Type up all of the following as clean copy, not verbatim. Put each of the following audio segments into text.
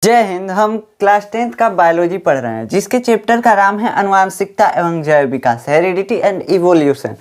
जय हिंद। हम class 10th का बायोलॉजी पढ़ रहे हैं जिसके चैप्टर का नाम है अनुवांशिकता एवं जैव विकास, हेरिडिटी एंड इवोल्यूशन।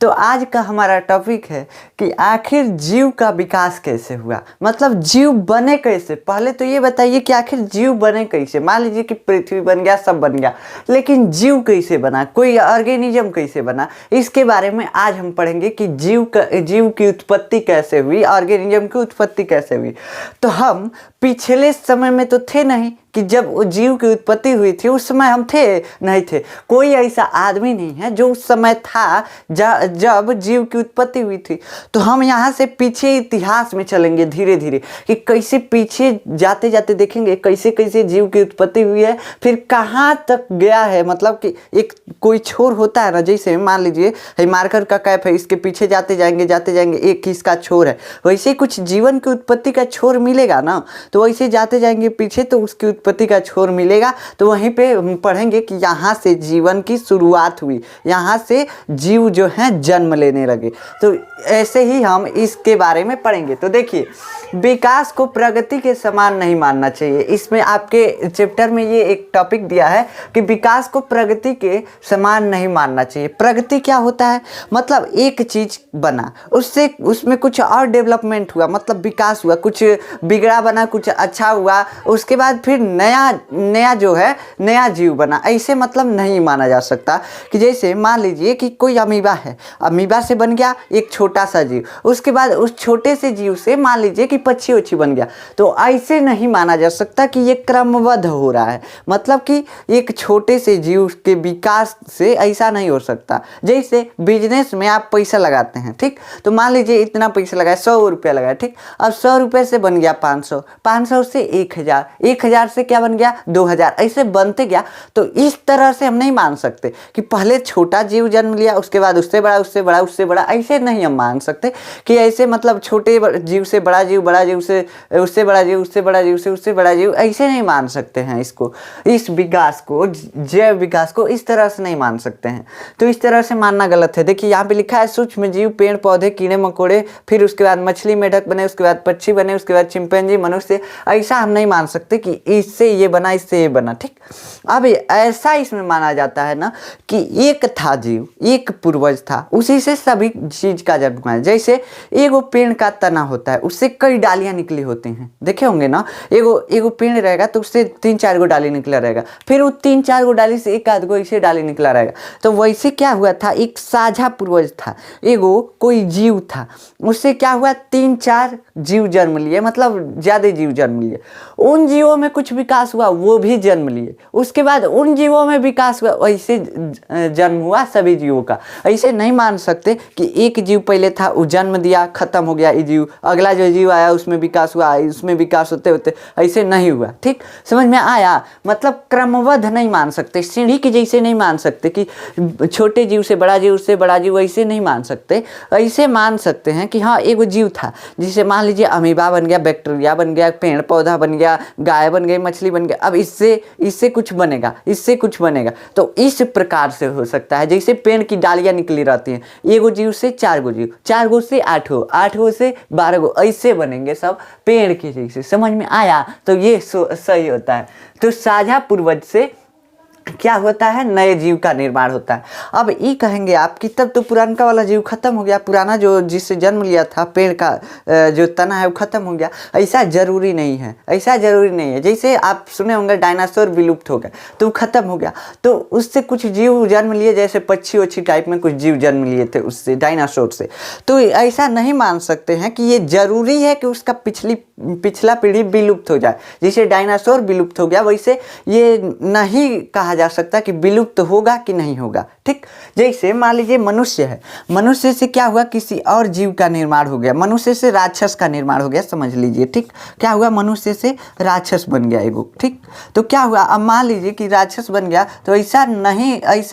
तो आज का हमारा टॉपिक है कि आखिर जीव का विकास कैसे हुआ, मतलब जीव बने कैसे। पहले तो ये बताइए कि आखिर जीव बने कैसे। मान लीजिए कि पृथ्वी बन गया, सब बन गया, लेकिन जीव कैसे बना, कोई ऑर्गेनिज्म कैसे बना, इसके बारे में आज हम पढ़ेंगे कि जीव की उत्पत्ति कैसे हुई, ऑर्गेनिज्म की उत्पत्ति कैसे हुई। तो हम पिछले समय में तो थे नहीं कि जब जीव की उत्पत्ति हुई थी उस समय हम थे नहीं थे। कोई ऐसा आदमी नहीं है जो उस समय था जब जीव की उत्पत्ति हुई थी। तो हम यहाँ से पीछे इतिहास में चलेंगे धीरे धीरे कि कैसे पीछे जाते जाते देखेंगे कैसे कैसे जीव की उत्पत्ति हुई है, फिर कहाँ तक गया है। मतलब कि एक कोई छोर होता है ना, जैसे मान लीजिए मार्कर का कैप है, इसके पीछे जाते जाएंगे एक इसका छोर है, वैसे कुछ जीवन की उत्पत्ति का छोर मिलेगा ना। तो वैसे जाते जाएंगे पीछे तो उसकी उत्पत्ति का छोर मिलेगा। तो वहीं पे हम पढ़ेंगे कि यहाँ से जीवन की शुरुआत हुई, यहाँ से जीव जो है जन्म लेने लगे। तो ऐसे ही हम इसके बारे में पढ़ेंगे। तो देखिए, विकास को प्रगति के समान नहीं मानना चाहिए। इसमें आपके चैप्टर में ये एक टॉपिक दिया है कि विकास को प्रगति के समान नहीं मानना चाहिए। प्रगति क्या होता है, मतलब एक चीज बना, उसमें कुछ और डेवलपमेंट हुआ, मतलब विकास हुआ, कुछ बिगड़ा बना, कुछ अच्छा हुआ, उसके बाद फिर नया जो है नया जीव बना। ऐसे मतलब नहीं माना जा सकता कि जैसे मान लीजिए कि कोई अमीबा है, अमीबा से बन गया एक छोटा सा जीव, उसके बाद उस छोटे से जीव से मान लीजिए कि पक्षी उच्छी बन गया। तो ऐसे नहीं माना जा सकता कि ये क्रमबद्ध हो रहा है, मतलब कि एक छोटे से जीव के विकास से ऐसा नहीं हो सकता। जैसे बिजनेस में आप पैसा लगाते हैं, ठीक, तो मान लीजिए इतना पैसा लगाया, 100 रुपया लगाया, ठीक, अब 100 रुपये से बन गया 500, 500 से 1000, 1000 से क्या बन गया 2000, ऐसे बनते गया। तो इस तरह से हम नहीं मान सकते कि पहले छोटा जीव जन्म लिया, उसके बाद उससे बड़ा, उससे बड़ा, उससे बड़ा, ऐसे नहीं हम मान सकते कि ऐसे मतलब छोटे जीव से बड़ा जीव, बड़ा जीव से उससे बड़ा जीव, उससे बड़ा जीव से उससे बड़ा जीव, ऐसे नहीं मान सकते हैं। इसको, इस विकास को, जैव विकास को इस तरह से नहीं मान सकते हैं। तो इस तरह से मानना गलत है। देखिए यहाँ पे लिखा है सूक्ष्म जीव, पेड़ पौधे, कीड़े मकोड़े, फिर उसके बाद मछली मेढक बने, उसके बाद पक्षी बने, उसके बाद चिंपैंजी, मनुष्य। ऐसा हम नहीं मान सकते कि इससे ये बना, इससे ये बना, ठीक। अब ऐसा इसमें माना जाता है ना कि एक था जीव, एक पूर्वज था, उसी से सभी चीज का जन्म हुआ है। जैसे एगो पेड़ का तना होता है, उससे कई डालियां निकली होती हैं, देखे होंगे ना। एगो पेड़ रहेगा तो उससे 3-4 गो डाली निकला रहेगा, फिर वो 3-4 गो डाली से एक आध गो ऐसे डाली निकला रहेगा। तो वैसे क्या हुआ था, एक साझा पूर्वज था, एगो कोई जीव था, उससे क्या हुआ 3-4 जीव जन्म लिए, मतलब ज्यादा जीव जन्म लिए। उन जीवों में कुछ विकास हुआ, वो भी जन्म लिए, उसके बाद उन जीवों में विकास हुआ, वैसे जन्म हुआ सभी जीवों का। ऐसे नहीं मान सकते कि एक जीव पहले था, वो जन्म दिया, खत्म हो गया ये जीव, अगला जो जीव आया उसमें विकास हुआ, उसमें विकास होते होते ऐसे नहीं हुआ, ठीक, समझ में आया। मतलब क्रमबद्ध नहीं मान सकते, सीढ़ी के जैसे नहीं मान सकते कि छोटे जीव से बड़ा जीव, उससे बड़ा जीव, ऐसे नहीं मान सकते। ऐसे मान सकते हैं कि हाँ एगो जीव था, जिसे मान लीजिए अमीबा बन गया, बैक्टीरिया बन गया, पेड़ पौधा बन गया, गाय बन गई, मछली बन गया, अब इससे कुछ बनेगा, इससे कुछ बनेगा। तो इस प्रकार से हो सकता है, जैसे पेड़ की डालियां निकली रहती हैं, एगो जीव से 4 गो जीव, 4 गो से 8 गो, 8 गो से 12 गो, ऐसे बनेंगे सब पेड़ के जैसे। समझ में आया? तो ये सही होता है। तो साझा पूर्वज से क्या होता है, नए जीव का निर्माण होता है। अब ये कहेंगे आप कि तब तो पुराना वाला जीव खत्म हो गया, पुराना जो जिससे जन्म लिया था, पेड़ का जो तना है वो खत्म हो गया। ऐसा जरूरी नहीं है, ऐसा जरूरी नहीं है। जैसे आप सुने होंगे डायनासोर विलुप्त हो गया तो खत्म हो गया, तो उससे कुछ जीव जन्म लिए, जैसे पक्षी वक्षी टाइप में कुछ जीव जन्म लिए थे उससे, डायनासोर से। तो ऐसा नहीं मान सकते हैं कि ये जरूरी है कि उसका पिछला पीढ़ी विलुप्त हो जाए। जैसे डायनासोर विलुप्त हो गया, वैसे ये नहीं कहा जा सकता कि विलुप्त होगा कि नहीं होगा, ठीक। जैसे मान लीजिए मनुष्य है, मनुष्य से क्या हुआ, किसी और जीव का निर्माण हो गया, मनुष्य से राक्षस का निर्माण हो गया, समझ लीजिए, ठीक। क्या हुआ, मनुष्य से राक्षस बन गया एगो, ठीक। तो क्या हुआ, अब मान लीजिए कि राक्षस बन गया, तो ऐसा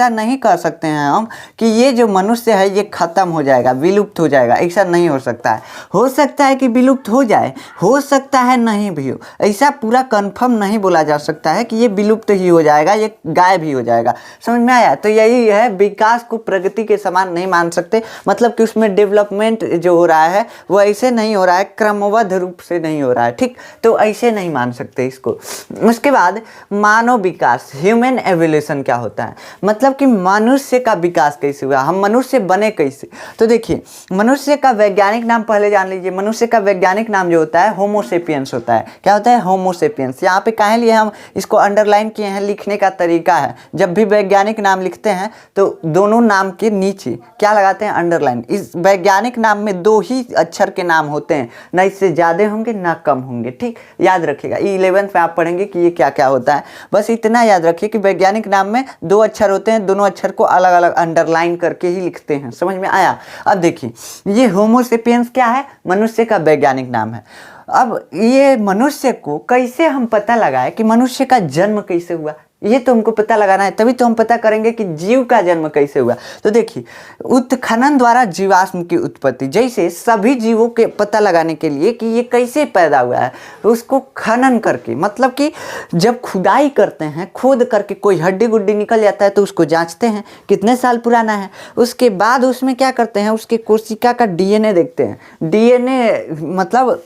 नहीं कर सकते हैं हम कि ये जो मनुष्य है ये खत्म हो जाएगा, विलुप्त हो जाएगा, ऐसा नहीं हो सकता है। हो सकता है कि विलुप्त हो जाए, हो सकता है नहीं भी हो, ऐसा पूरा कंफर्म नहीं बोला जा सकता है कि ये विलुप्त ही हो जाएगा, ये गायब ही हो जाएगा। समझ में आया? तो यही है, विकास को प्रगति के समान नहीं मान सकते, मतलब कि उसमें डेवलपमेंट जो हो रहा है वो ऐसे नहीं हो रहा है, क्रमबद्ध रूप से नहीं हो रहा है, ठीक। तो ऐसे नहीं मान सकते इसको। उसके बाद मानव विकास, ह्यूमन एवोल्यूशन क्या होता है, मतलब कि मनुष्य का विकास कैसे हुआ, हम मनुष्य बने कैसे। तो देखिए, मनुष्य का वैज्ञानिक नाम पहले जान लीजिए। मनुष्य का वैज्ञानिक नाम जो होता है होमोसेपियंस होता है। क्या होता है? होमोसेपियंस। यहाँ पे काहे लिए हम इसको अंडरलाइन किए हैं, लिखने का तरीका है। जब भी वैज्ञानिक नाम लिखते हैं तो दोनों नाम के नीचे क्या लगाते हैं? अंडरलाइन। इस वैज्ञानिक नाम में 2 ही अक्षर के नाम होते हैं, ना इससे ज़्यादा होंगे ना कम होंगे, ठीक। याद रखिएगा, 11th में आप पढ़ेंगे कि ये क्या क्या होता है। बस इतना याद रखिए कि वैज्ञानिक नाम में 2 अक्षर होते हैं, दोनों अक्षर को अलग अलग अंडरलाइन करके ही लिखते हैं। समझ में आया? अब देखिए, ये होमोसेपियंस क्या है? मनुष्य का वैज्ञानिक नाम है। अब ये मनुष्य को कैसे हम पता लगाए कि मनुष्य का जन्म कैसे हुआ, ये तो हमको पता लगाना है, तभी तो हम पता करेंगे कि जीव का जन्म कैसे हुआ। तो देखिए, उत्खनन द्वारा जीवाश्म की उत्पत्ति, जैसे सभी जीवों के पता लगाने के लिए कि ये कैसे पैदा हुआ है, उसको खनन करके, मतलब कि जब खुदाई करते हैं, खोद करके कोई हड्डी गुड्डी निकल जाता है तो उसको जांचते हैं कितने साल पुराना है। उसके बाद उसमें क्या करते हैं, उसके कोशिका का डीएनए देखते हैं। डीएनए मतलब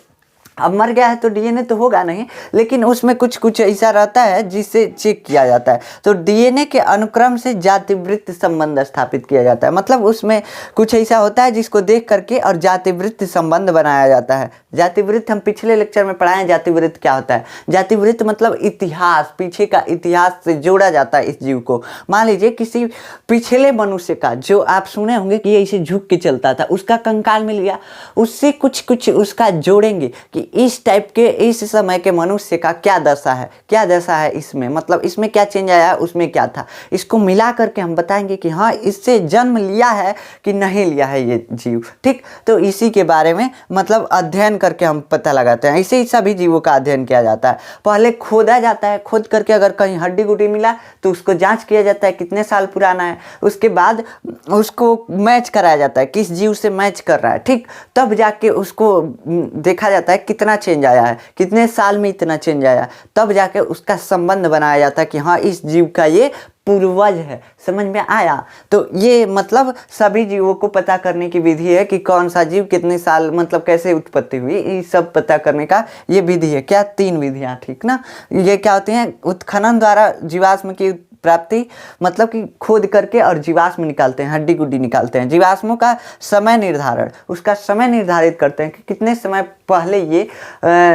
अब मर गया है तो डीएनए तो होगा नहीं, लेकिन उसमें कुछ कुछ ऐसा रहता है जिससे चेक किया जाता है। तो डीएनए के अनुक्रम से जातिवृत्त संबंध स्थापित किया जाता है, मतलब उसमें कुछ ऐसा होता है जिसको देख करके और जातिवृत्त संबंध बनाया जाता है। जातिवृत्त हम पिछले लेक्चर में पढ़ाए हैं, जातिवृत्त क्या होता है। जातिवृत्त मतलब इतिहास, पीछे का इतिहास से जोड़ा जाता है इस जीव को। मान लीजिए किसी पिछले मनुष्य का, जो आप सुने होंगे कि ये ऐसे झुक के चलता था, उसका कंकाल मिल गया, उससे कुछ कुछ उसका जोड़ेंगे कि इस टाइप के, इस समय के मनुष्य का क्या दशा है, क्या दशा है इसमें, मतलब इसमें क्या चेंज आया, उसमें क्या था। इसको मिला करके हम बताएंगे कि हाँ, इससे जन्म लिया है कि नहीं लिया है ये जीव, ठीक। तो इसी के बारे में मतलब अध्ययन करके हम पता लगाते हैं। ऐसे ही सभी जीवों का अध्ययन किया जाता है। पहले खोदा जाता है, खोद करके अगर कहीं हड्डी गुड्डी मिला तो उसको जांच किया जाता है कितने साल पुराना है। उसके बाद उसको मैच कराया जाता है, किस जीव से मैच कर रहा है, ठीक। तब जाके उसको देखा जाता है कितना चेंज आया है, कितने साल में इतना चेंज आया, तब जाके उसका संबंध बनाया जाता है कि हाँ, इस जीव का ये पूर्वज है। समझ में आया? तो ये मतलब सभी जीवों को पता करने की विधि है कि कौन सा जीव कितने साल, मतलब कैसे उत्पत्ति हुई, ये सब पता करने का ये विधि है। क्या? 3 विधियाँ, ठीक ना। ये क्या होती हैं? उत्खनन द्वारा जीवाश्म की प्राप्ति, मतलब कि खोद करके और जीवाश्म निकालते हैं, हड्डी गुड्डी निकालते हैं। जीवाश्मों का समय निर्धारण, उसका समय निर्धारित करते हैं कि कितने समय पहले ये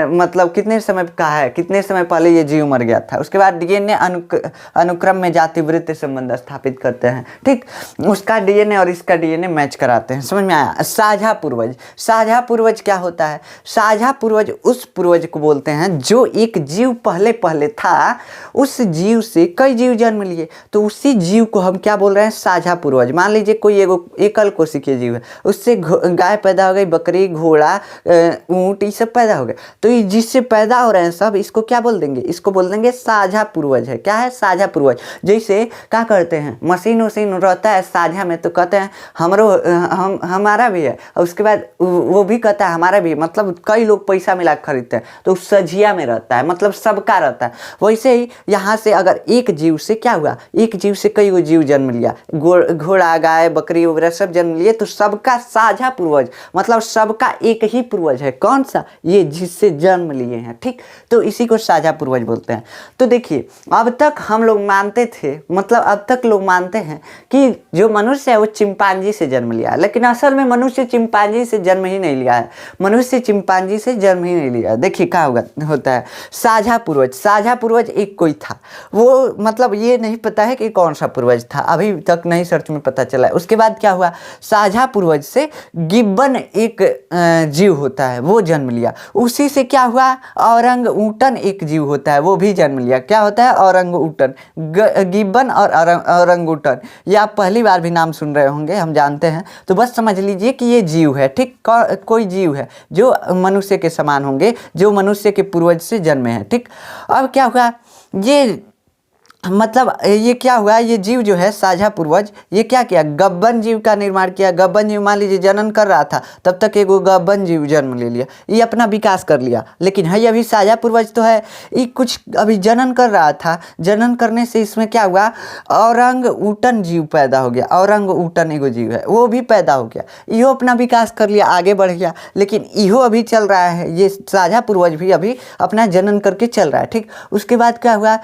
मतलब कितने समय का है, कितने समय पहले ये जीव मर गया था। उसके बाद डीएनए अनुक्रम में जातिवृत्त संबंध स्थापित करते हैं, ठीक। उसका डीएनए और इसका डीएनए मैच कराते हैं। समझ में आया? साझा पूर्वज, साझा पूर्वज क्या होता है? साझा पूर्वज उस पूर्वज को बोलते हैं जो एक जीव पहले पहले था, उस जीव से कई जीव जन्म लिए, तो उसी जीव को हम क्या बोल रहे हैं? साझा पूर्वज। मान लीजिए कोई एगो एकल कोशिकीय जीव है, उससे गाय पैदा हो गई, बकरी, घोड़ा, ऊंट, ये सब पैदा हो गए, तो ये जिससे पैदा हो रहे हैं सब, इसको क्या बोल देंगे? इसको बोल देंगे साझा पूर्वज है। क्या है? साझा पूर्वज। जैसे क्या करते हैं, मशीन वशीन रहता है साझा में, तो कहते हैं हमारा भी है, और उसके बाद वो भी कहता है हमारा भी, मतलब कई लोग पैसा मिला खरीदते हैं, तो सझिया में रहता है, मतलब सबका रहता है। वैसे ही यहाँ से अगर एक जीव से क्या हुआ, एक जीव से कई वो जीव जन्म लिया, घोड़ा, गाय, बकरी वगैरह सब जन्म लिए, तो सबका साझा पूर्वज, मतलब सबका एक ही पूर्वज है। कौन सा? ये जिससे जन्म लिए हैं, ठीक। तो इसी को साझा पूर्वज बोलते हैं। तो देखिए, अब तक हम लोग मानते थे, मतलब अब तक लोग मानते हैं कि जो मनुष्य है वो चिंपांजी से जन्म लिया है, लेकिन असल में मनुष्य चिंपांजी से जन्म ही नहीं लिया है, मनुष्य चिंपांजी से जन्म ही नहीं लिया। देखिए क्या होता है, साझा पूर्वज। साझा पूर्वज एक कोई था, वो मतलब ये नहीं पता है कि कौन सा पूर्वज था, अभी तक नहीं सर्च में पता चला है। उसके बाद क्या हुआ, साझा पूर्वज से गिब्बन एक जीव होता है, वो जन्म लिया। उसी से क्या हुआ, औरंग ऊटन एक जीव होता है, वो भी जन्म लिया। क्या होता है? औरंग ऊटन। गिब्बन और औरंग ऊटन, ये आप पहली बार भी नाम सुन रहे होंगे, हम जानते हैं। तो बस समझ लीजिए कि ये जीव है, ठीक। कोई जीव है जो मनुष्य के समान होंगे, जो मनुष्य के पूर्वज से जन्मे हैं, ठीक। अब क्या हुआ, ये मतलब ये क्या हुआ, ये जीव जो है साझा पूर्वज, ये क्या किया, गब्बन जीव का निर्माण किया। गब्बन जीव मान लीजिए जनन कर रहा था, तब तक एक गब्बन जीव जन्म ले लिया, ये अपना विकास कर लिया। लेकिन है अभी साझा पूर्वज तो है, ये कुछ अभी जनन कर रहा था। जनन करने से इसमें क्या हुआ, औरंग ऊटन जीव पैदा हो गया। औरंग ऊटन एगो जीव है, वो भी पैदा हो गया, इहो अपना विकास कर लिया, आगे बढ़ गया। लेकिन इहो अभी चल रहा है, ये साझा पूर्वज भी अभी अपना जनन करके चल रहा है। ठीक, उसके बाद क्या हुआ,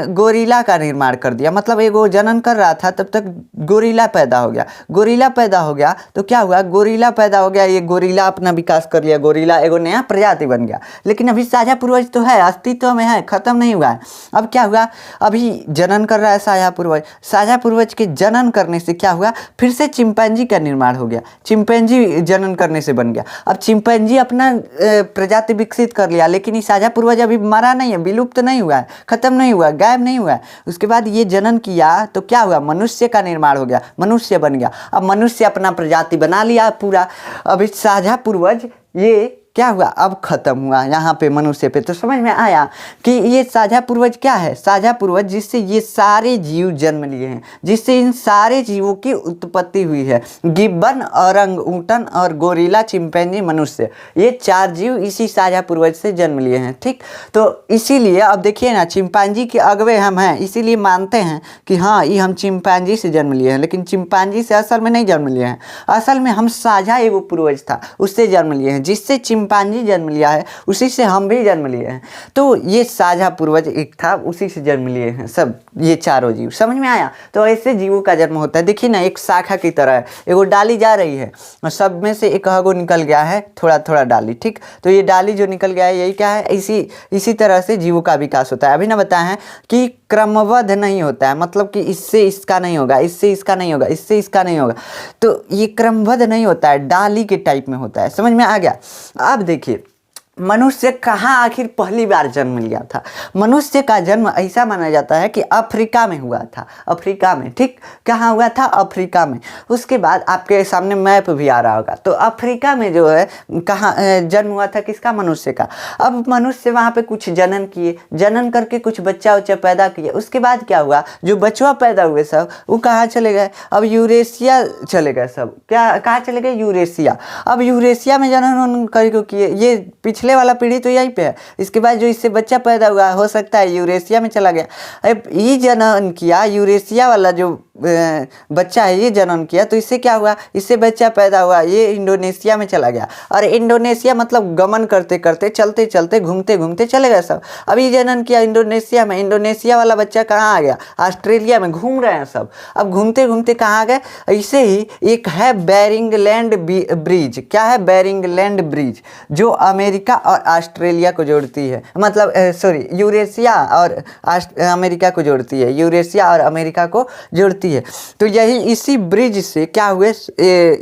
गोरिल्ला का निर्माण कर दिया। मतलब एगो जनन कर रहा था, तब तक गोरिल्ला पैदा हो गया। गोरिल्ला पैदा हो गया तो क्या हुआ, गोरिल्ला पैदा हो गया, ये गोरिल्ला अपना विकास कर लिया, गोरिल्ला एगो नया प्रजाति बन गया। लेकिन अभी साझा पूर्वज तो है, अस्तित्व में है, खत्म नहीं हुआ है। अब क्या हुआ, अभी जनन कर रहा है साझा पूर्वज। साझा पूर्वज के जनन करने से क्या हुआ, फिर से चिंपैंजी का निर्माण हो गया। चिंपैंजी जनन करने से बन गया। अब चिंपैंजी अपना प्रजाति विकसित कर लिया, लेकिन ये साझा पूर्वज अभी मरा नहीं है, विलुप्त नहीं हुआ है, खत्म नहीं हुआ, गायब नहीं हुआ है। उसके बाद ये जनन किया तो क्या हुआ, मनुष्य का निर्माण हो गया, मनुष्य बन गया। अब मनुष्य अपना प्रजाति बना लिया पूरा। अभी साझा पूर्वज ये क्या हुआ, अब खत्म हुआ यहाँ पे मनुष्य पे। तो समझ में आया कि ये साझा पूर्वज क्या है, साझा पूर्वज जिससे ये सारे जीव जन्म लिए हैं, जिससे इन सारे जीवों की उत्पत्ति हुई है। गिब्बन, औरंग ऊटन और गोरिल्ला, चिंपैंजी, मनुष्य, ये 4 जीव इसी साझा पूर्वज से जन्म लिए हैं। ठीक, तो इसीलिए अब देखिए ना, चिंपैंजी के अगवे हम हैं, इसीलिए मानते हैं कि हाँ ये हम चिंपैंजी से जन्म लिए हैं। लेकिन चिंपैंजी से असल में नहीं जन्म लिए हैं, असल में हम साझा एगो पूर्वज था उससे जन्म लिए हैं। जिससे चिंपैंजी जन्म लिया है उसी से हम भी जन्म लिए हैं। तो ये साझा पूर्वज एक था, उसी से जन्म लिए हैं सब ये चारों जीव। समझ में आया। तो ऐसे जीवों का जन्म होता है। देखिए ना, एक शाखा की तरह है, एगो डाली जा रही है और सब में से एक गो निकल गया है, थोड़ा थोड़ा डाली। ठीक, तो ये डाली जो निकल गया है यही क्या है, इसी तरह से जीवों का विकास होता है। अभी ना बताया है कि क्रमबद्ध नहीं होता है, मतलब कि इससे इसका नहीं होगा, इससे इसका नहीं होगा, इससे इसका नहीं होगा। तो ये क्रमबद्ध नहीं होता है, डाली के टाइप में होता है। समझ में आ गया। अब देखिए, मनुष्य कहाँ आखिर पहली बार जन्म लिया था। मनुष्य का जन्म ऐसा माना जाता है कि अफ्रीका में हुआ था, अफ्रीका में। ठीक, कहाँ हुआ था, अफ्रीका में। उसके बाद आपके सामने मैप भी आ रहा होगा, तो अफ्रीका में जो है कहाँ जन्म हुआ था, किसका, मनुष्य का। अब मनुष्य वहाँ पे कुछ जनन किए, जनन करके कुछ बच्चा उच्चा पैदा किए। उसके बाद क्या हुआ, जो बचवा पैदा हुए सब वो कहाँ चले गए, अब यूरेशिया चले गए सब। क्या, कहाँ चले गए, यूरेशिया। अब यूरेशिया में जनन करके किए, ये पिछले वाला पीढ़ी तो यहीं पे है। इसके बाद जो इससे बच्चा पैदा हुआ हो सकता है यूरेशिया में चला गया। अब ये जनन किया, यूरेशिया वाला जो बच्चा है ये जनन किया, तो इससे क्या हुआ, इससे बच्चा पैदा हुआ, ये इंडोनेशिया में चला गया। और इंडोनेशिया मतलब गमन करते करते, चलते चलते, घूमते घूमते चले गए सब। अभी जनन किया इंडोनेशिया में, इंडोनेशिया वाला बच्चा कहाँ आ गया, ऑस्ट्रेलिया में घूम रहे हैं सब। अब घूमते घूमते कहाँ आ गए, ऐसे ही एक है बेरिंग लैंड ब्रिज। क्या है, बेरिंग लैंड ब्रिज, जो अमेरिका और ऑस्ट्रेलिया को जोड़ती है। मतलब सॉरी, यूरेशिया और अमेरिका को जोड़ती है, यूरेशिया और अमेरिका को जोड़ती है। तो यही इसी ब्रिज से क्या हुए,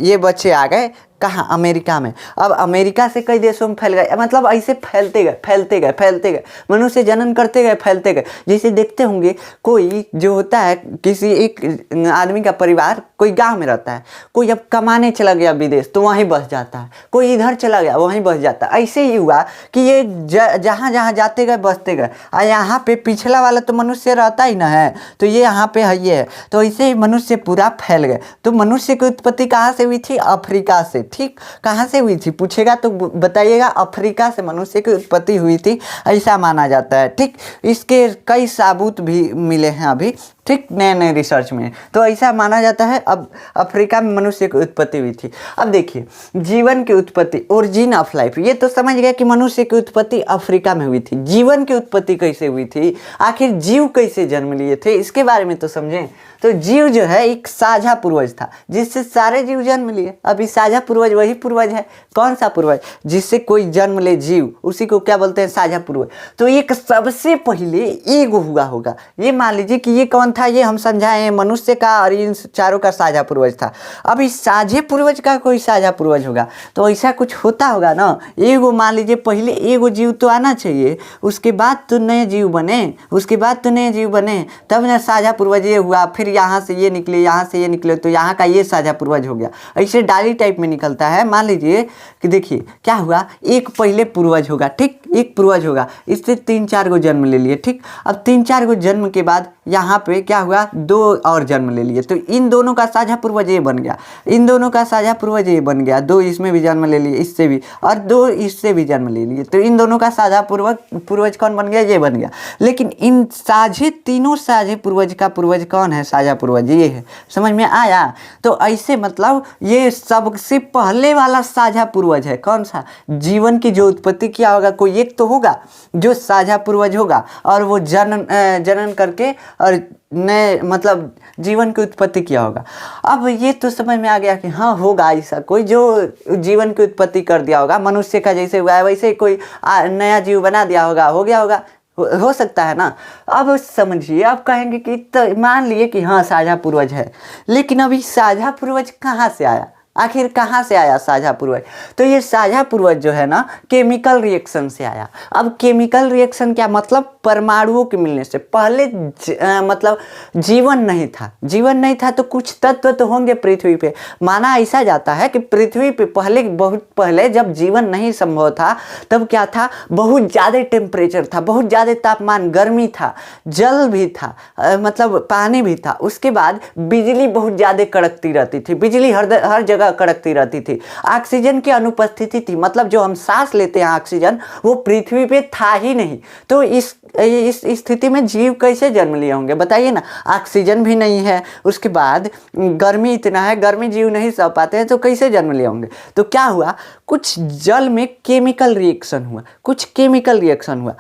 ये बच्चे आ गए कहाँ, अमेरिका में। अब अमेरिका से कई देशों में फैल गए, मतलब ऐसे फैलते गए फैलते गए फैलते गए, मनुष्य जनन करते गए फैलते गए। जैसे देखते होंगे कोई जो होता है, किसी एक आदमी का परिवार कोई गांव में रहता है, कोई अब कमाने चला गया विदेश तो वहीं बस जाता है, कोई इधर चला गया वहीं बस जाता है। ऐसे ही हुआ कि ये जहाँ जहाँ जाते गए बसते गए। और यहाँ पे पिछला वाला तो मनुष्य रहता ही ना है, तो ये यहाँ पे है, ये है। तो ऐसे ही मनुष्य पूरा फैल गए। तो मनुष्य की उत्पत्ति कहाँ से हुई थी, अफ्रीका से। ठीक, कहाँ से हुई थी पूछेगा तो बताइएगा, अफ्रीका से मनुष्य की उत्पत्ति हुई थी, ऐसा माना जाता है। ठीक, इसके कई सबूत भी मिले हैं अभी, ठीक, नए नए रिसर्च में। तो ऐसा माना जाता है अब अफ्रीका में मनुष्य की उत्पत्ति हुई थी। अब देखिए, जीवन की उत्पत्ति, ओरिजिन ऑफ लाइफ, ये तो समझ गया कि मनुष्य की उत्पत्ति अफ्रीका में हुई थी। जीवन की उत्पत्ति कैसे हुई थी, आखिर जीव कैसे जन्म लिए थे, इसके बारे में तो समझें। तो जीव जो है एक साझा पूर्वज था, जिससे सारे जीव जन्म लिए। अभी साझा पूर्वज वही पूर्वज है। कौन सा पूर्वज, जिससे कोई जन्म ले जीव, उसी को क्या बोलते हैं, साझा पूर्वज। तो एक सबसे पहले ईगो हुआ होगा। ये मान लीजिए कि ये कौन था ये हम समझाएं, मनुष्य का और इन चारों का साझा पूर्वज था। अब इस साझे पूर्वज का कोई साझा पूर्वज होगा तो ऐसा कुछ होता होगा ना। एगो मान लीजिए पहले एगो जीव तो आना चाहिए, उसके बाद तो नए जीव बने, उसके बाद तो नए जीव बने, तब ना साझा पूर्वज ये हुआ, फिर यहाँ से ये निकले, यहाँ से ये निकले, तो यहाँ का ये साझा पूर्वज हो गया। ऐसे डाली टाइप में निकलता है। मान लीजिए कि देखिए क्या हुआ, एक पहले पूर्वज होगा, ठीक, एक पूर्वज होगा, इससे 3-4 गो जन्म ले लिए, ठीक। अब 3-4 गो जन्म के बाद यहाँ पे क्या हुआ, 2 और जन्म ले लिए, तो इन दोनों का साझा पूर्वज ये बन गया, इन दोनों का साझा पूर्वज ये बन गया, 2 इसमें भी जन्म ले लिए, इससे भी, और 2 इससे भी जन्म ले लिए, तो इन दोनों का साझा पूर्वज कौन बन गया, ये बन गया। लेकिन इन साझे तीनों साझे पूर्वज का पूर्वज कौन है, साझा पूर्वज ये है। समझ में आया? तो ऐसे मतलब ये सबसे पहले वाला साझा पूर्वज है कौन सा, जीवन की जो उत्पत्ति किया होगा कोई एक तो होगा जो साझा पूर्वज होगा, और वो जनन करके और नए मतलब जीवन की उत्पत्ति किया होगा। अब ये तो समझ में आ गया कि हाँ होगा ऐसा कोई जो जीवन की उत्पत्ति कर दिया होगा, मनुष्य का जैसे हुआ है वैसे ही कोई नया जीव बना दिया होगा, हो गया होगा, हो सकता है ना। अब समझिए, आप कहेंगे कि तो मान लिए कि हाँ साझा पूर्वज है, लेकिन अभी साझा पूर्वज कहाँ से आया, आखिर कहाँ से आया साझा पूर्वज? तो ये साझा पूर्वज जो है ना केमिकल रिएक्शन से आया। अब केमिकल रिएक्शन क्या मतलब, परमाणुओं के मिलने से। पहले मतलब जीवन नहीं था, जीवन नहीं था तो कुछ तत्व तो होंगे पृथ्वी पे। माना ऐसा जाता है कि पृथ्वी पे पहले, बहुत पहले जब जीवन नहीं संभव था तब क्या था, बहुत ज़्यादा टेम्परेचर था, बहुत ज़्यादा तापमान, गर्मी था, जल भी था, मतलब पानी भी था। उसके बाद बिजली बहुत ज़्यादा कड़कती रहती थी, बिजली हर जगह कड़कती रहती थी। ऑक्सीजन की अनुपस्थिति थी, मतलब जो हम सांस लेते हैं ऑक्सीजन वो पृथ्वी पे था ही नहीं। तो इस स्थिति में जीव कैसे जन्म लिए होंगे बताइए ना। ऑक्सीजन भी नहीं है, उसके बाद गर्मी इतना है, गर्मी जीव नहीं सह पाते हैं, तो कैसे जन्म लिए होंगे। तो क्या हुआ, कुछ जल में केमिकल रिएक्शन हुआ, कुछ केमिकल रिएक्शन हुआ।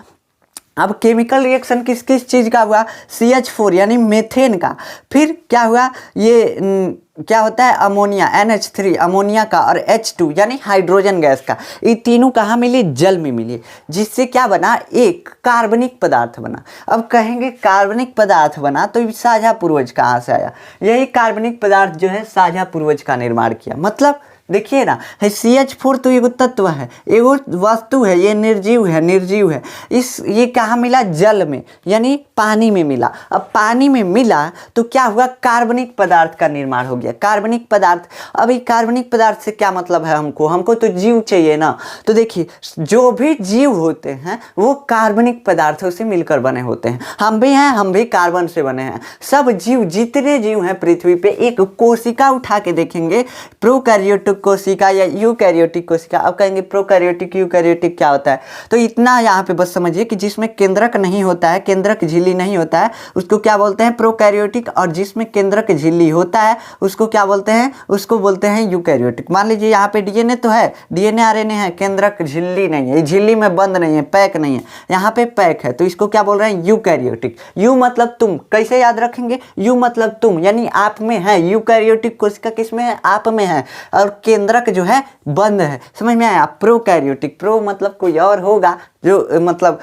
अब केमिकल रिएक्शन किस किस चीज़ का हुआ, CH4 यानी मीथेन का। फिर क्या हुआ, ये क्या होता है, अमोनिया NH3 अमोनिया का, और H2 यानी हाइड्रोजन गैस का। ये तीनों कहाँ मिली, जल में मिली, जिससे क्या बना, एक कार्बनिक पदार्थ बना। अब कहेंगे कार्बनिक पदार्थ बना तो साझा पूर्वज कहाँ से आया, यही कार्बनिक पदार्थ जो है साझा पूर्वज का निर्माण किया। मतलब देखिए ना, CH4 तो एगो तत्व है, एगो वस्तु है, ये निर्जीव है, निर्जीव है। ये कहाँ मिला, जल में यानी पानी में मिला। अब पानी में मिला तो क्या हुआ, कार्बनिक पदार्थ का निर्माण हो गया, कार्बनिक पदार्थ। अभी कार्बनिक पदार्थ से क्या मतलब है, हमको तो जीव चाहिए ना। तो देखिए जो भी जीव होते हैं वो कार्बनिक पदार्थों से मिलकर बने होते हैं। हम भी हैं, हम भी कार्बन से बने हैं। सब जीव, जितने जीव हैं पृथ्वी पे, एक कोशिका उठा के देखेंगे, प्रोकैरियोटिक कोशिका या यूकैरियोटिक कोशिका। अब कहेंगे प्रोकैरियोटिक यूकैरियोटिक क्या होता है, तो इतना यहाँ पे बस समझिए कि जिसमें केंद्रक नहीं होता है, केंद्रक झिल्ली नहीं होता है, उसको क्या बोलते हैं, प्रोकैरियोटिक। और जिसमें केंद्रक झिल्ली होता है उसको क्या बोलते हैं, उसको बोलते हैं यूकैरियोटिक। मान लीजिए यहाँ पे DNA तो है, DNA RNA है, केंद्रक झिल्ली नहीं है, झिल्ली में बंद नहीं है, पैक नहीं है, यहाँ पे पैक है, तो इसको क्या बोल रहे हैं, यूकैरियोटिक। यू मतलब तुम, कैसे याद रखेंगे, यू मतलब तुम यानी आप में है। यूकैरियोटिक कोशिका किसमें है, आप में है, और केंद्रक जो है बंद है। समझ में आया। प्रोकैरियोटिक, प्रो मतलब कोई और होगा, जो मतलब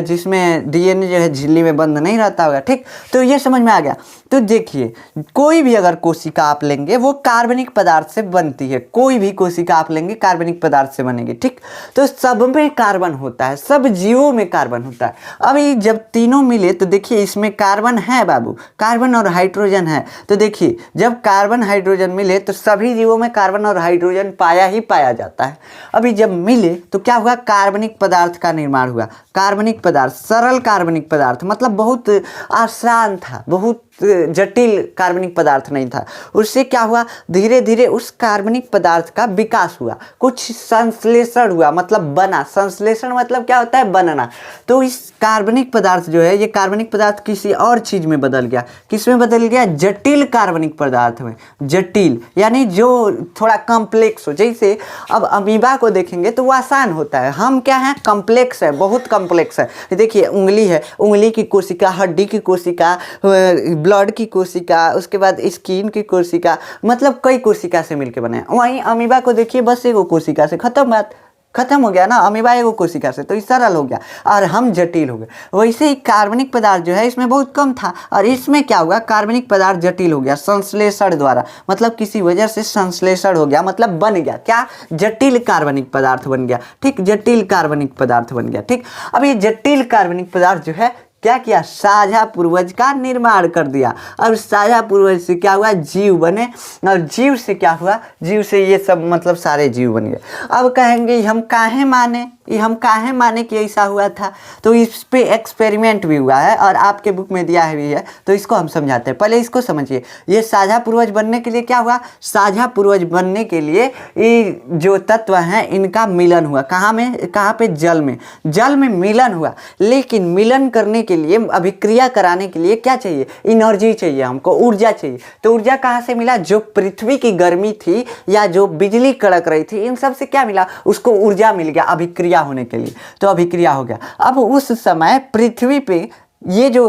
जिसमें DNA जो है झिल्ली में बंद नहीं रहता होगा, ठीक। तो ये समझ में आ गया। तो देखिए कोई भी अगर कोशिका आप लेंगे वो कार्बनिक पदार्थ से बनती है, कोई भी कोशिका आप लेंगे कार्बनिक पदार्थ से बनेगी, ठीक। तो सब में कार्बन होता है, सब जीवों में कार्बन होता है। अभी जब तीनों मिले तो देखिए इसमें कार्बन है बाबू, कार्बन और हाइड्रोजन है। तो देखिए जब कार्बन हाइड्रोजन मिले तो सभी जीवों में कार्बन और हाइड्रोजन पाया ही पाया जाता है। अभी जब मिले तो क्या हुआ, कार्बनिक पदार्थ का निर्माण हुआ। कार्बनिक पदार्थ, सरल कार्बनिक पदार्थ, मतलब बहुत आसान था, बहुत जटिल कार्बनिक पदार्थ नहीं था। उससे क्या हुआ, धीरे धीरे उस कार्बनिक पदार्थ का विकास हुआ, कुछ संश्लेषण हुआ, मतलब बना। संश्लेषण मतलब क्या होता है, बनना। तो इस कार्बनिक पदार्थ जो है, ये कार्बनिक पदार्थ किसी और चीज में बदल गया। किस में बदल गया, जटिल कार्बनिक पदार्थ में। जटिल यानी जो थोड़ा कॉम्प्लेक्स हो। जैसे अब अमीबा को देखेंगे तो वो आसान होता है, हम क्या है, कॉम्प्लेक्स है, बहुत कॉम्प्लेक्स है। देखिए उंगली है, उंगली की कोशिका, हड्डी की कोशिका, ब्लड की कोशिका, उसके बाद स्किन की कोशिका, मतलब कई कोशिका से मिलकर बने हैं। वहीं अमीबा को देखिए बस एगो कोशिका से, खत्म बात। खत्म हो गया ना, अमीबा एगो कोशिका से, तो ये सरल हो गया और हम जटिल हो गए। वैसे ही कार्बनिक पदार्थ जो है इसमें बहुत कम था और इसमें क्या हुआ, कार्बनिक पदार्थ जटिल हो गया संश्लेषण द्वारा, मतलब किसी वजह से संश्लेषण हो गया, मतलब बन गया क्या, जटिल कार्बनिक पदार्थ बन गया। ठीक, जटिल कार्बनिक पदार्थ बन गया। ठीक, अब ये जटिल कार्बनिक पदार्थ जो है क्या किया, साझा पूर्वज का निर्माण कर दिया। अब साझा पूर्वज से क्या हुआ, जीव बने और जीव से क्या हुआ, जीव से ये सब मतलब सारे जीव बन गए। अब कहेंगे हम काहे माने, ये हम काहे माने कि ऐसा हुआ था, तो इस पे एक्सपेरिमेंट भी हुआ है और आपके बुक में दिया है भी है, तो इसको हम समझाते हैं। पहले इसको समझिए, ये साझा पूर्वज बनने के लिए क्या हुआ, साझा पूर्वज बनने के लिए ये जो तत्व हैं इनका मिलन हुआ, कहाँ में, कहाँ पे, जल में, जल में मिलन हुआ। लेकिन मिलन करने के लिए, अभिक्रिया कराने के लिए क्या चाहिए, एनर्जी चाहिए, हमको ऊर्जा चाहिए। तो ऊर्जा कहाँ से मिला, जो पृथ्वी की गर्मी थी या जो बिजली कड़क रही थी, इन सब से क्या मिला, उसको ऊर्जा मिल गया अभिक्रिया होने के लिए, तो अभिक्रिया हो गया। अब उस समय पृथ्वी पे ये जो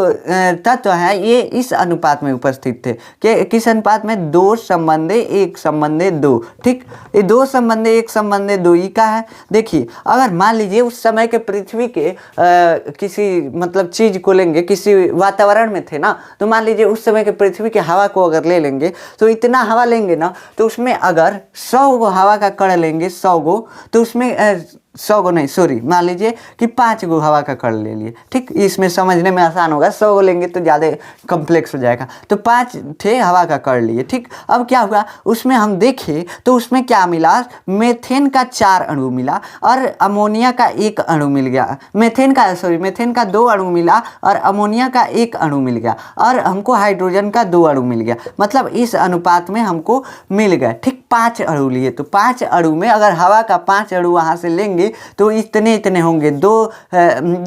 तत्व है ये इस अनुपात में उपस्थित थे कि किस अनुपात में, 2 संबंधे 1 संबंधे 2। ठीक, ये 2 संबंधे 1 संबंधे 2 ही का है। देखिए अगर मान लीजिए उस समय के पृथ्वी के किसी मतलब चीज को लेंगे, किसी वातावरण में थे ना, तो मान लीजिए उस समय के पृथ्वी के हवा को अगर ले लेंगे, तो इतना हवा लेंगे ना, तो उसमें अगर 100 गो हवा का कण लेंगे, 100 गो, तो उसमें 100 गो नहीं, सॉरी, मान लीजिए कि 5 गो हवा का कण ले लिए। ठीक, इसमें समझने में आसान होगा, 100 गो लेंगे तो ज़्यादा कॉम्प्लेक्स हो जाएगा, तो 5 थे हवा का कण लिए। ठीक, अब क्या हुआ, उसमें हम देखें तो उसमें क्या मिला, मेथेन का 4 अणु मिला और अमोनिया का 1 अणु मिल गया, मेथेन का 2 अणु मिला और अमोनिया का 1 अणु मिल गया और हमको हाइड्रोजन का 2 अणु मिल गया, मतलब इस अनुपात में हमको मिल गए। ठीक, 5 अणु लिए, तो 5 अणु में अगर हवा का 5 अणु वहाँ से लेंगे तो इतने होंगे, दो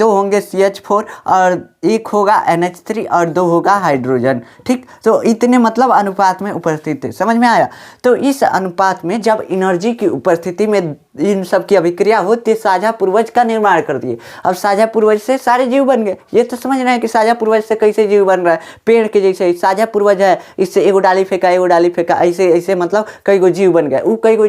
होंगे CH4 और 1 होगा NH3 और 2 होगा हाइड्रोजन। ठीक, तो इतने मतलब अनुपात में उपस्थित थे, समझ में आया। तो इस अनुपात में जब एनर्जी की उपस्थिति में इन सब की अभिक्रिया होती है, साझा पूर्वज का निर्माण कर दिए। अब साझा पूर्वज से सारे जीव बन गए। ये तो समझ रहे हैं कि साझा पूर्वज से कैसे जीव बन रहा है, पेड़ के जैसे साझा पूर्वज है, इससे एगो डाली फेंका, ऐसे ऐसे मतलब कई गो जीव बन गए, वो कई गो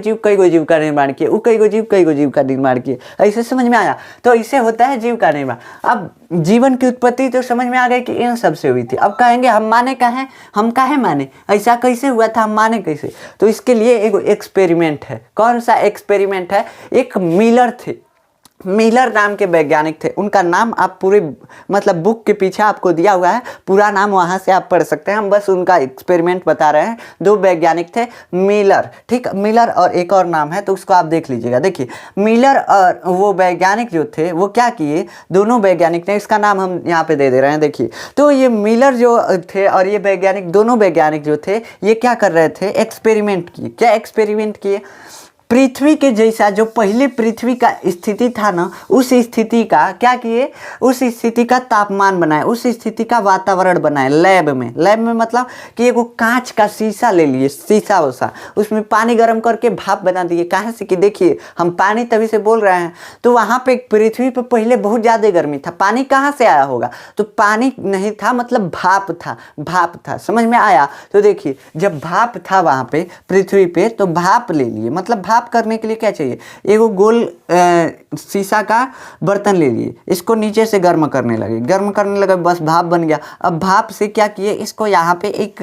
जीव का निर्माण किए, वो कई गो जीव का निर्माण किए, ऐसे समझ में आया। तो इससे होता है जीव का निर्माण। अब जीवन की उत्पत्ति तो समझ में आ गई कि इन सब से हुई थी। अब कहेंगे हम माने कहें, हम काहे माने, ऐसा कैसे हुआ था, हम माने कैसे, तो इसके लिए एक एक्सपेरिमेंट है। कौन सा एक्सपेरिमेंट है, एक मिलर थे, मिलर नाम के वैज्ञानिक थे, उनका नाम आप पूरे मतलब बुक के पीछे आपको दिया हुआ है, पूरा नाम वहाँ से आप पढ़ सकते हैं, हम बस उनका एक्सपेरिमेंट बता रहे हैं। 2 वैज्ञानिक थे, मिलर, ठीक, मिलर और एक और नाम है, तो उसको आप देख लीजिएगा। देखिए मिलर और वो वैज्ञानिक जो थे वो क्या किए, दोनों वैज्ञानिक ने, इसका नाम हम यहाँ पे दे रहे हैं। देखिए तो ये मिलर जो थे और ये वैज्ञानिक, दोनों वैज्ञानिक जो थे ये क्या कर रहे थे, एक्सपेरिमेंट किए। क्या एक्सपेरिमेंट किए, पृथ्वी के जैसा जो पहले पृथ्वी का स्थिति था ना, उस स्थिति का क्या किए, उस स्थिति का तापमान बनाए, उस स्थिति का वातावरण बनाए लैब में मतलब कि एगो कांच का शीशा ले लिए, शीशा वैसा, उसमें पानी गर्म करके भाप बना दिए। कहाँ से कि देखिए हम पानी तभी से बोल रहे हैं, तो वहाँ पे पृथ्वी पे पहले बहुत ज़्यादा गर्मी था, पानी कहाँ से आया होगा, तो पानी नहीं था, मतलब भाप था, समझ में आया। तो देखिए जब भाप था वहाँ पे पृथ्वी पे, तो भाप ले लिए, मतलब भाप करने के लिए क्या चाहिए, एगो गोल शीशा का बर्तन ले लिए, इसको नीचे से गर्म करने लगे, बस भाप बन गया। अब भाप से क्या किए, इसको यहाँ पे एक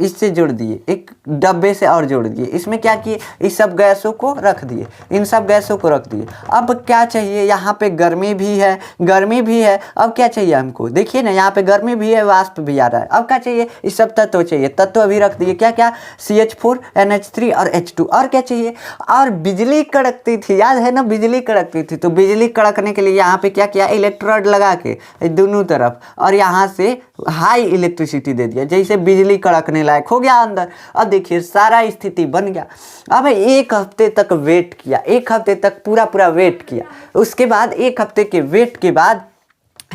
इससे जोड़ दिए, एक डब्बे से और जोड़ दिए, इसमें क्या किए, इस सब गैसों को रख दिए, अब क्या चाहिए, यहाँ पे गर्मी भी है, अब क्या चाहिए हमको, देखिए ना यहाँ पे गर्मी भी है, वाष्प भी आ रहा है, अब क्या चाहिए, इस सब तत्व चाहिए, तत्व अभी रख दिए, क्या क्या, CH4 NH3 और H2, और क्या चाहिए, और बिजली कड़कती थी, याद है ना, बिजली कड़कती थी, तो बिजली कड़कने के लिए यहाँ पे क्या किया, इलेक्ट्रोड लगा के दोनों तरफ, और यहाँ से हाई इलेक्ट्रिसिटी दे दिया, जैसे बिजली कड़कने लायक हो गया अंदर। अब देखिए सारा स्थिति बन गया। अब 1 हफ्ते तक वेट किया, 1 हफ्ते तक पूरा वेट किया, उसके बाद 1 हफ्ते के वेट के बाद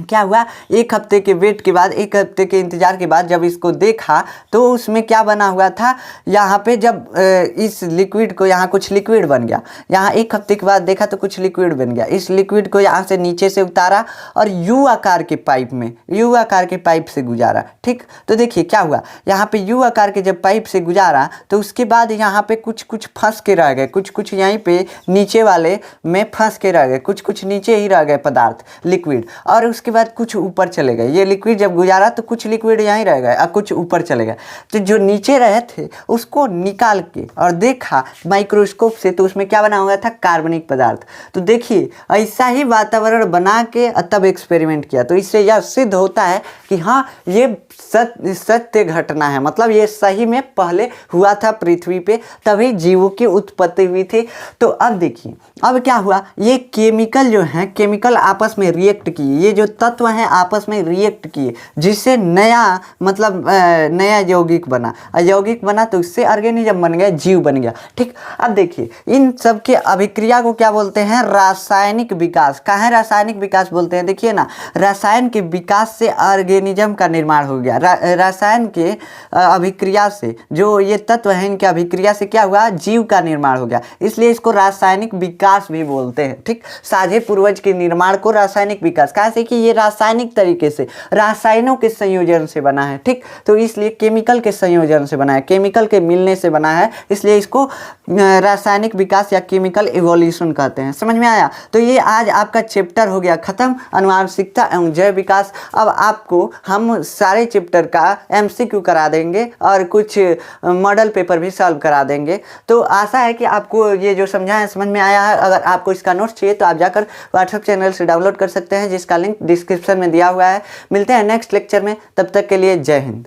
क्या हुआ, एक हफ्ते के वेट के बाद, एक हफ्ते के इंतज़ार के बाद जब इसको देखा तो उसमें क्या बना हुआ था, यहाँ पे जब इस लिक्विड को, यहाँ कुछ लिक्विड बन गया, यहाँ एक हफ्ते के बाद देखा तो कुछ लिक्विड बन गया। इस लिक्विड को यहाँ से नीचे से उतारा और यू आकार के पाइप में, यू आकार के पाइप से गुजारा। ठीक, तो देखिए क्या हुआ, यहाँ पे यू आकार के जब पाइप से गुजारा तो उसके बाद यहाँ पे कुछ कुछ फंस के रह गए, कुछ कुछ यहीं पे नीचे वाले में फंस के रह गए, कुछ कुछ नीचे ही रह गए पदार्थ लिक्विड, और उसके बाद कुछ ऊपर चले गए। ये लिक्विड जब गुजारा तो कुछ लिक्विड यहीं रह गए और कुछ ऊपर चले गए। तो जो नीचे रहे थे उसको निकाल के और देखा माइक्रोस्कोप से तो उसमें क्या बना हुआ था, कार्बनिक पदार्थ। तो देखिए ऐसा ही वातावरण बना के तब एक्सपेरिमेंट किया, तो इससे यह सिद्ध होता है कि हाँ ये सत्य घटना है, मतलब ये सही में पहले हुआ था पृथ्वी पे, तभी जीवों की उत्पत्ति हुई थी। तो अब देखिए अब क्या हुआ, ये केमिकल जो है, केमिकल आपस में रिएक्ट किए, ये जो तत्व हैं आपस में रिएक्ट किए, जिससे नया मतलब नया यौगिक बना, यौगिक बना तो उससे ऑर्गेनिज्म बन गया, जीव बन गया। ठीक, अब देखिए इन सब के अभिक्रिया को क्या बोलते हैं, रासायनिक विकास। कहाँ है रासायनिक विकास बोलते हैं, देखिए ना, रसायन के विकास से ऑर्गेनिज्म का निर्माण हो गया। रसायन के अभिक्रिया से, जो ये तत्व हैं इनके अभिक्रिया से क्या हुआ, जीव का निर्माण हो गया, इसलिए इसको रासायनिक विकास भी बोलते हैं। ठीक, साझे पूर्वज के निर्माण को रासायनिक विकास, कहाँ से कि ये रासायनिक तरीके से, रासायनों के संयोजन से बना है। ठीक, तो इसलिए केमिकल के संयोजन से बना है, केमिकल के मिलने से बना है, इसलिए इसको रासायनिक विकास या केमिकल इवोल्यूशन कहते हैं। समझ में आया? तो ये आज आपका चैप्टर हो गया खत्म, आनुवांशिकता एवं जैव विकास। अब आपको हम सारे चैप्टर का MCQ करा देंगे और कुछ मॉडल पेपर भी सॉल्व करा देंगे। तो आशा है कि आपको ये जो समझाया समझ में आया है। अगर आपको इसका नोट्स चाहिए तो आप जाकर व्हाट्सएप चैनल से डाउनलोड कर सकते हैं, जिसका लिंक डिस्क्रिप्शन में दिया हुआ है। मिलते हैं नेक्स्ट लेक्चर में, तब तक के लिए जय हिंद।